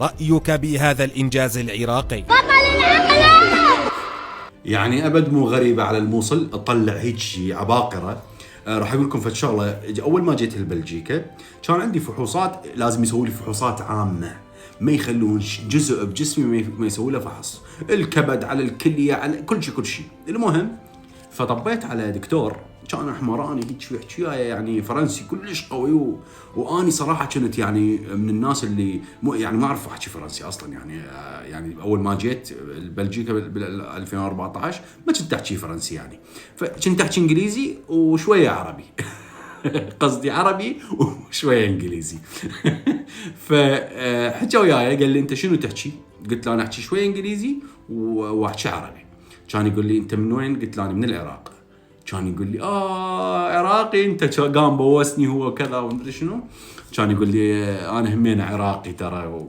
رأيك بهذا الإنجاز العراقي؟ يعني ابد مو غريبه على الموصل تطلع هيك عباقره. راح اقول لكم فد شغله. اول ما جيت لبلجيكا كان عندي فحوصات، لازم يسووا لي فحوصات عامه، ما يخلون جزء بجسمي ما يسووا له فحص، الكبد على الكليه على كل شيء كل شيء. المهم فطبيت على دكتور كان احمراني هيك ويحكي وياي يعني فرنسي كلش قوي واني صراحه كنت يعني من الناس اللي يعني ما اعرف احكي فرنسي اصلا يعني اول ما جيت بلجيكا بال 2014 ما كنت احكي فرنسي يعني، فكنت احكي انجليزي وشويه عربي قصدي عربي وشويه انجليزي فحكى وياي قال لي انت شنو تحكي؟ قلت له انا احكي شويه انجليزي واحكي عربي. كان يقول لي انت من وين؟ قلت له انا من العراق. كان يقول لي عراقي انت، قام بوسني هو كذا ومدري شنو. كان يقول لي انا همين عراقي ترى.